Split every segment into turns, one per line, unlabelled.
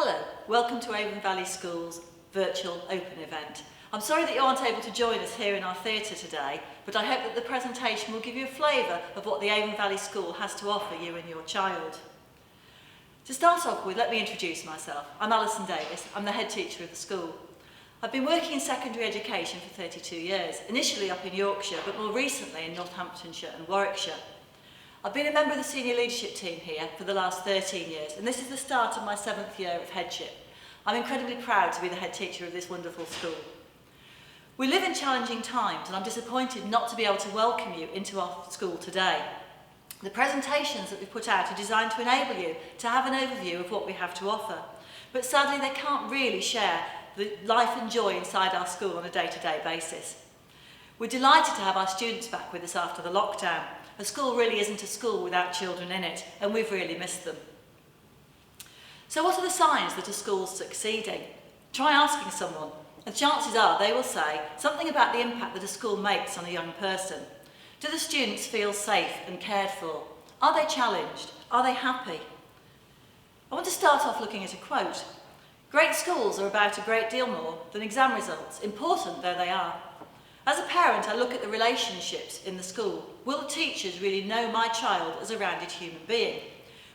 Hello, welcome to Avon Valley School's virtual open event. I'm sorry that you aren't able to join us here in our theatre today, but I hope that the presentation will give you a flavour of what the Avon Valley School has to offer you and your child. To start off with, let me introduce myself. I'm Alison Davis, I'm the head teacher of the school. I've been working in secondary education for 32 years, initially up in Yorkshire, but more recently in Northamptonshire and Warwickshire. I've been a member of the senior leadership team here for the last 13 years, and this is the start of my 7th year of headship. I'm incredibly proud to be the head teacher of this wonderful school. We live in challenging times, and I'm disappointed not to be able to welcome you into our school today. The presentations that we put out are designed to enable you to have an overview of what we have to offer, but sadly they can't really share the life and joy inside our school on a day-to-day basis. We're delighted to have our students back with us after the lockdown. A school really isn't a school without children in it, and we've really missed them. So what are the signs that a school's succeeding? Try asking someone, and chances are they will say something about the impact that a school makes on a young person. Do the students feel safe and cared for? Are they challenged? Are they happy? I want to start off looking at a quote. Great schools are about a great deal more than exam results, important though they are. As a parent, I look at the relationships in the school. Will the teachers really know my child as a rounded human being?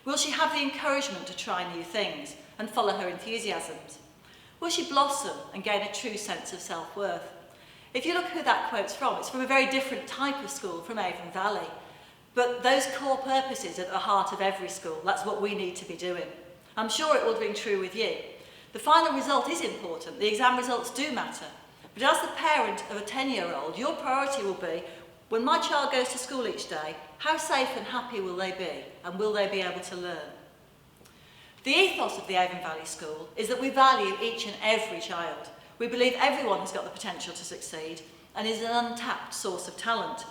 Will she have the encouragement to try new things and follow her enthusiasms? Will she blossom and gain a true sense of self-worth? If you look who that quote's from, it's from a very different type of school from Avon Valley. But those core purposes are at the heart of every school. That's what we need to be doing. I'm sure it will ring true with you. The final result is important. The exam results do matter. But as the parent of a 10-year-old, your priority will be, when my child goes to school each day, how safe and happy will they be, and will they be able to learn? The ethos of the Avon Valley School is that we value each and every child. We believe everyone has got the potential to succeed and is an untapped source of talent.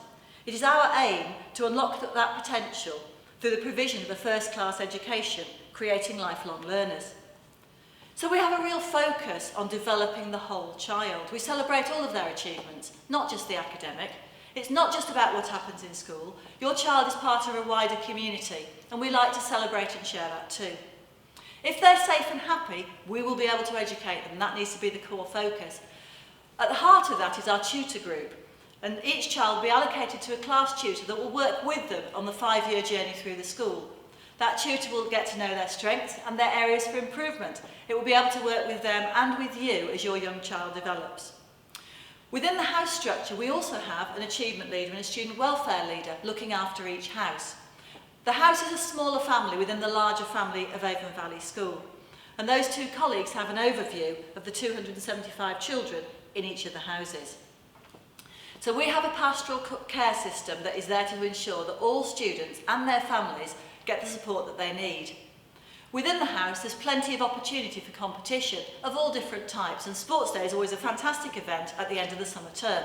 It is our aim to unlock that potential through the provision of a first-class education, creating lifelong learners. So we have a real focus on developing the whole child. We celebrate all of their achievements, not just the academic. It's not just about what happens in school. Your child is part of a wider community, and we like to celebrate and share that too. If they're safe and happy, we will be able to educate them. That needs to be the core focus. At the heart of that is our tutor group, and each child will be allocated to a class tutor that will work with them on the 5-year journey through the school. That tutor will get to know their strengths and their areas for improvement. It will be able to work with them and with you as your young child develops. Within the house structure, we also have an achievement leader and a student welfare leader looking after each house. The house is a smaller family within the larger family of Avon Valley School, and those two colleagues have an overview of the 275 children in each of the houses. So we have a pastoral care system that is there to ensure that all students and their families get the support that they need. Within the house, there's plenty of opportunity for competition of all different types, and Sports Day is always a fantastic event at the end of the summer term.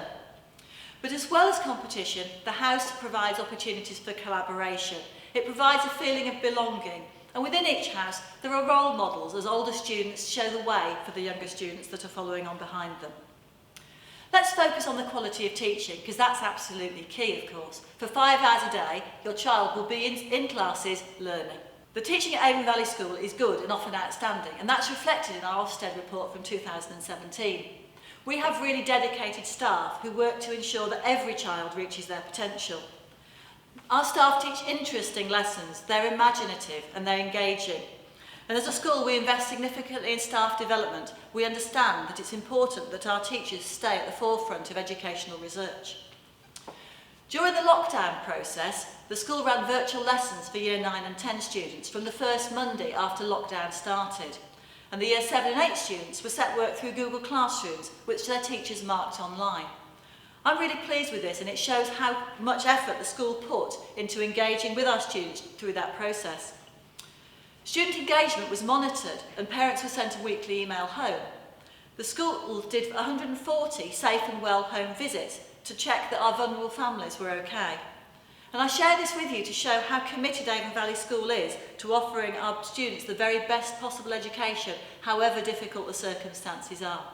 But as well as competition, the house provides opportunities for collaboration. It provides a feeling of belonging, and within each house, there are role models as older students show the way for the younger students that are following on behind them. Let's focus on the quality of teaching, because that's absolutely key, of course. For 5 hours a day, your child will be in classes learning. The teaching at Avon Valley School is good and often outstanding, and that's reflected in our Ofsted Report from 2017. We have really dedicated staff who work to ensure that every child reaches their potential. Our staff teach interesting lessons, they're imaginative and they're engaging. And as a school, we invest significantly in staff development. We understand that it's important that our teachers stay at the forefront of educational research. During the lockdown process, the school ran virtual lessons for Year 9 and 10 students from the first Monday after lockdown started. And the Year 7 and 8 students were set work through Google Classrooms, which their teachers marked online. I'm really pleased with this, and it shows how much effort the school put into engaging with our students through that process. Student engagement was monitored and parents were sent a weekly email home. The school did 140 safe and well home visits to check that our vulnerable families were okay. And I share this with you to show how committed Avon Valley School is to offering our students the very best possible education, however difficult the circumstances are.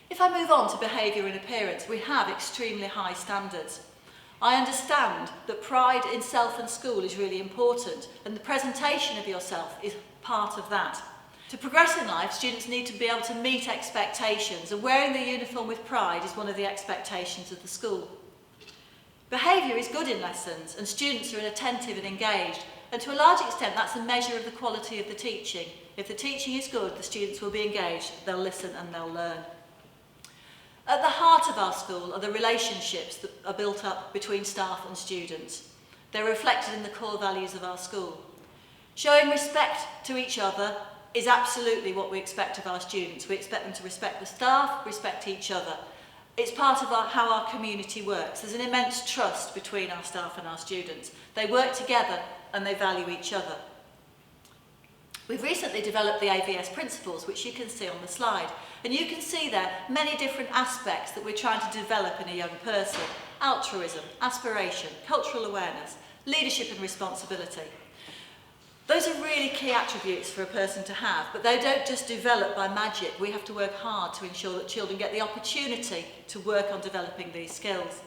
If I move on to behaviour and appearance, we have extremely high standards. I understand that pride in self and school is really important, and the presentation of yourself is part of that. To progress in life, students need to be able to meet expectations, and wearing the uniform with pride is one of the expectations of the school. Behaviour is good in lessons, and students are attentive and engaged, and to a large extent that's a measure of the quality of the teaching. If the teaching is good, the students will be engaged, they'll listen and they'll learn. At the heart of our school are the relationships that are built up between staff and students. They're reflected in the core values of our school. Showing respect to each other is absolutely what we expect of our students. We expect them to respect the staff, respect each other. It's part of how our community works. There's an immense trust between our staff and our students. They work together and they value each other. We've recently developed the AVS principles, which you can see on the slide. And you can see there many different aspects that we're trying to develop in a young person. Altruism, aspiration, cultural awareness, leadership and responsibility. Those are really key attributes for a person to have, but they don't just develop by magic. We have to work hard to ensure that children get the opportunity to work on developing these skills.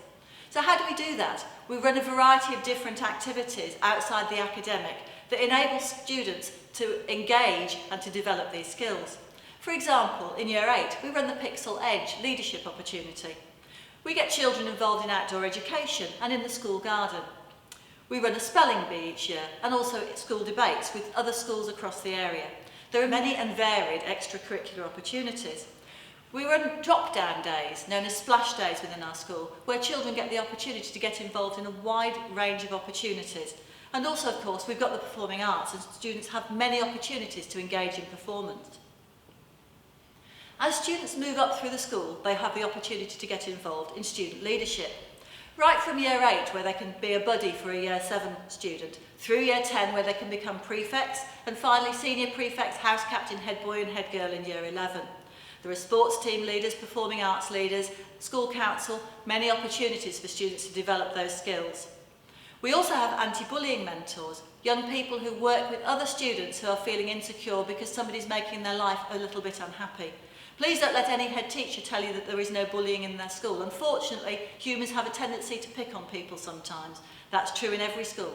So how do we do that? We run a variety of different activities outside the academic that enable students to engage and to develop these skills. For example, in Year 8, we run the Pixel Edge leadership opportunity. We get children involved in outdoor education and in the school garden. We run a spelling bee each year and also school debates with other schools across the area. There are many and varied extracurricular opportunities. We run drop-down days, known as splash days within our school, where children get the opportunity to get involved in a wide range of opportunities. And also, of course, we've got the performing arts, and students have many opportunities to engage in performance. As students move up through the school, they have the opportunity to get involved in student leadership. Right from Year 8, where they can be a buddy for a Year 7 student, through Year 10, where they can become prefects, and finally senior prefects, house captain, head boy and head girl in Year 11. There are sports team leaders, performing arts leaders, school council, many opportunities for students to develop those skills. We also have anti-bullying mentors, young people who work with other students who are feeling insecure because somebody's making their life a little bit unhappy. Please don't let any head teacher tell you that there is no bullying in their school. Unfortunately, humans have a tendency to pick on people sometimes. That's true in every school.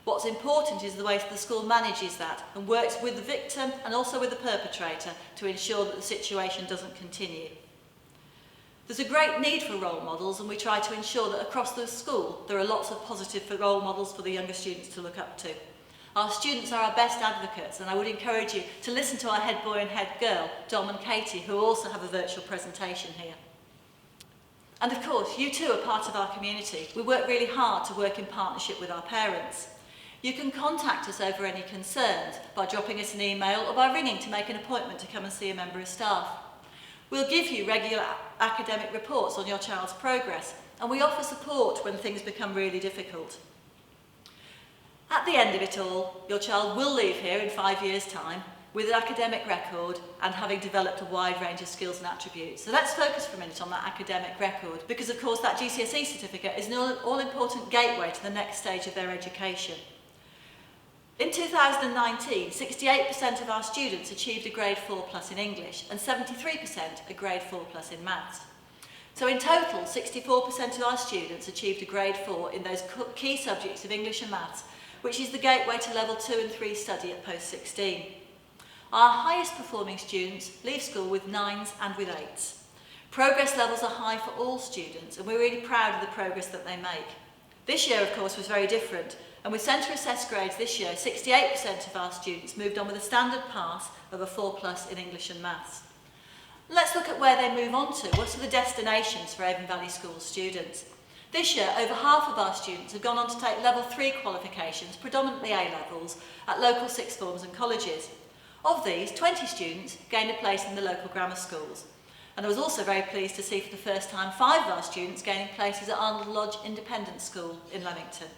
What's important is the way the school manages that and works with the victim and also with the perpetrator to ensure that the situation doesn't continue. There's a great need for role models, and we try to ensure that across the school there are lots of positive role models for the younger students to look up to. Our students are our best advocates, and I would encourage you to listen to our head boy and head girl, Dom and Katie, who also have a virtual presentation here. And of course, you too are part of our community. We work really hard to work in partnership with our parents. You can contact us over any concerns by dropping us an email or by ringing to make an appointment to come and see a member of staff. We'll give you regular academic reports on your child's progress, and we offer support when things become really difficult. At the end of it all, your child will leave here in 5 years' time with an academic record and having developed a wide range of skills and attributes. So let's focus for a minute on that academic record, because of course that GCSE certificate is an all-important gateway to the next stage of their education. In 2019, 68% of our students achieved a grade 4+ in English and 73% a grade 4+ in maths. So in total, 64% of our students achieved a grade 4 in those key subjects of English and maths, which is the gateway to level 2 and 3 study at post-16. Our highest performing students leave school with 9s and with 8s. Progress levels are high for all students, and we're really proud of the progress that they make. This year, of course, was very different, and with centre assessed grades this year, 68% of our students moved on with a standard pass of a 4+ in English and maths. Let's look at where they move on to. What are the destinations for Avon Valley School students? This year, over half of our students have gone on to take level 3 qualifications, predominantly A-levels, at local sixth forms and colleges. Of these, 20 students gained a place in the local grammar schools. And I was also very pleased to see for the first time 5 of our students gaining places at Arnold Lodge Independent School in Leamington.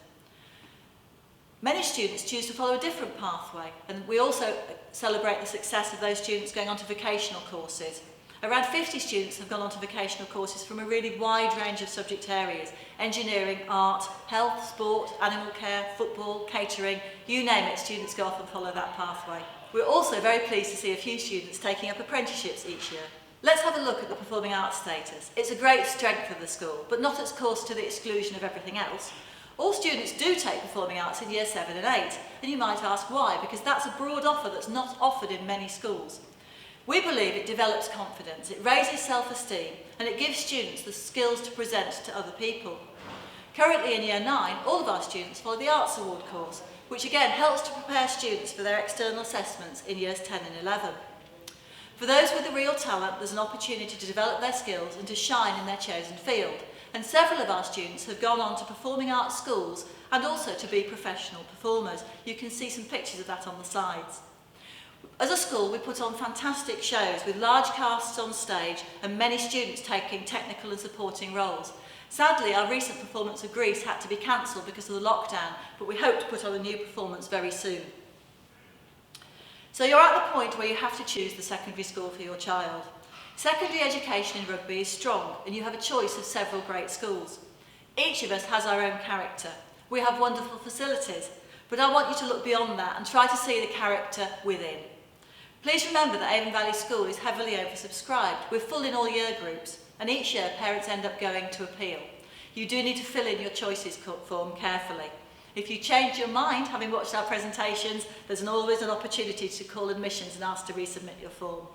Many students choose to follow a different pathway, and we also celebrate the success of those students going on to vocational courses. Around 50 students have gone on to vocational courses from a really wide range of subject areas: engineering, art, health, sport, animal care, football, catering, you name it, students go off and follow that pathway. We're also very pleased to see a few students taking up apprenticeships each year. Let's have a look at the performing arts status. It's a great strength of the school, but not of course to the exclusion of everything else. All students do take performing arts in year 7 and 8, and you might ask why, because that's a broad offer that's not offered in many schools. We believe it develops confidence, it raises self-esteem, and it gives students the skills to present to other people. Currently in year 9, all of our students follow the Arts Award course, which again helps to prepare students for their external assessments in years 10 and 11. For those with a real talent, there's an opportunity to develop their skills and to shine in their chosen field. And several of our students have gone on to performing arts schools and also to be professional performers. You can see some pictures of that on the slides. As a school, we put on fantastic shows with large casts on stage and many students taking technical and supporting roles. Sadly, our recent performance of Greece had to be cancelled because of the lockdown, but we hope to put on a new performance very soon. So you're at the point where you have to choose the secondary school for your child. Secondary education in Rugby is strong and you have a choice of several great schools. Each of us has our own character. We have wonderful facilities, but I want you to look beyond that and try to see the character within. Please remember that Avon Valley School is heavily oversubscribed. We're full in all year groups, and each year parents end up going to appeal. You do need to fill in your choices form carefully. If you change your mind, having watched our presentations, there's always an opportunity to call admissions and ask to resubmit your form.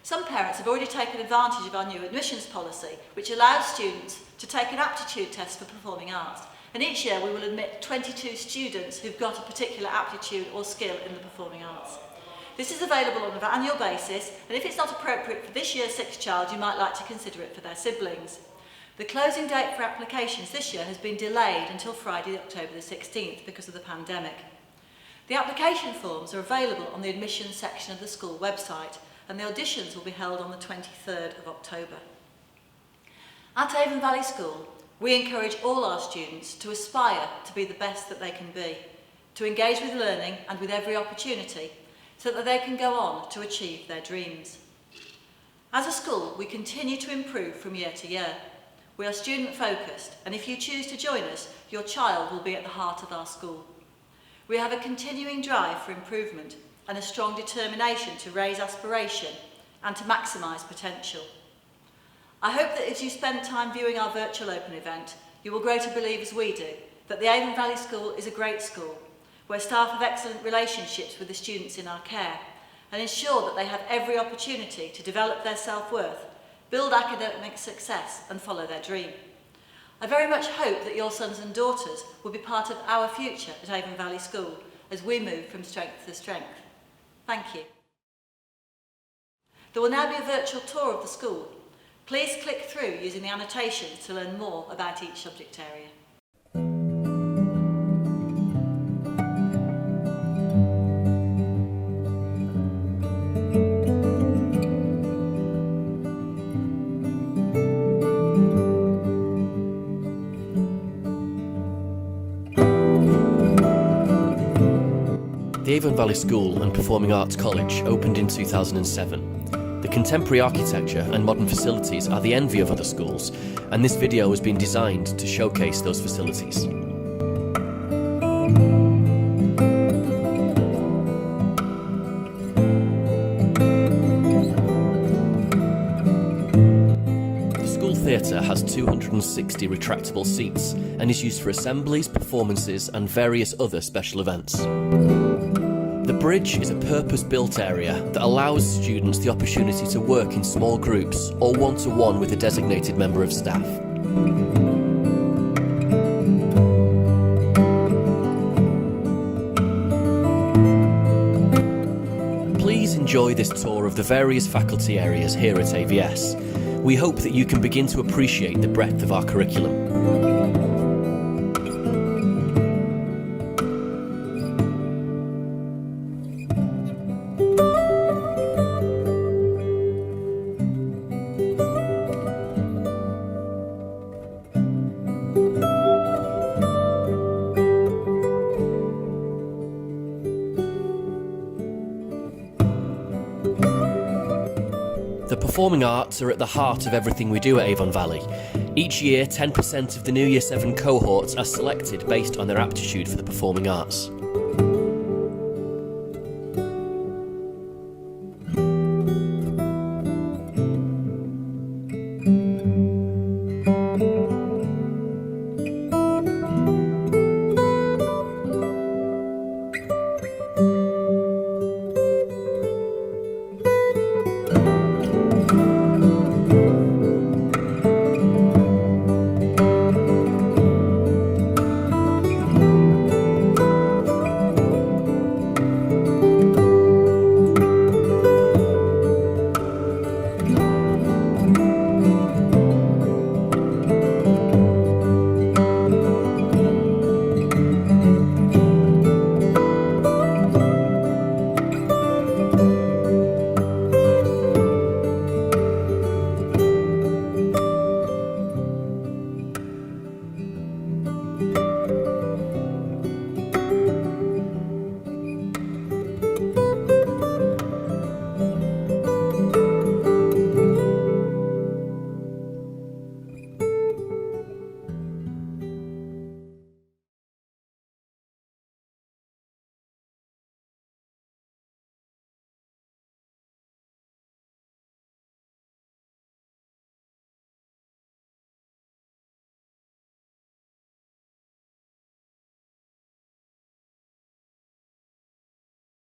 Some parents have already taken advantage of our new admissions policy, which allows students to take an aptitude test for performing arts. And each year we will admit 22 students who've got a particular aptitude or skill in the performing arts. This is available on an annual basis, and if it's not appropriate for this year's 6th child, you might like to consider it for their siblings. The closing date for applications this year has been delayed until Friday, October the 16th because of the pandemic. The application forms are available on the admissions section of the school website, and the auditions will be held on the 23rd of October. At Avon Valley School, we encourage all our students to aspire to be the best that they can be, to engage with learning and with every opportunity, so that they can go on to achieve their dreams. As a school, we continue to improve from year to year. We are student focused, and if you choose to join us, your child will be at the heart of our school. We have a continuing drive for improvement and a strong determination to raise aspiration and to maximise potential. I hope that as you spend time viewing our virtual open event, you will grow to believe as we do, that the Avon Valley School is a great school, where staff have excellent relationships with the students in our care and ensure that they have every opportunity to develop their self-worth, build academic success and follow their dream. I very much hope that your sons and daughters will be part of our future at Avon Valley School as we move from strength to strength. Thank you. There will now be a virtual tour of the school. Please click through using the annotations to learn more about each subject area.
The Avon Valley School and Performing Arts College opened in 2007. The contemporary architecture and modern facilities are the envy of other schools, and this video has been designed to showcase those facilities. The school theatre has 260 retractable seats and is used for assemblies, performances and various other special events. The bridge is a purpose-built area that allows students the opportunity to work in small groups or one-to-one with a designated member of staff. Please enjoy this tour of the various faculty areas here at AVS. We hope that you can begin to appreciate the breadth of our curriculum. The performing arts are at the heart of everything we do at Avon Valley. Each year, 10% of the new Year 7 cohorts are selected based on their aptitude for the performing arts.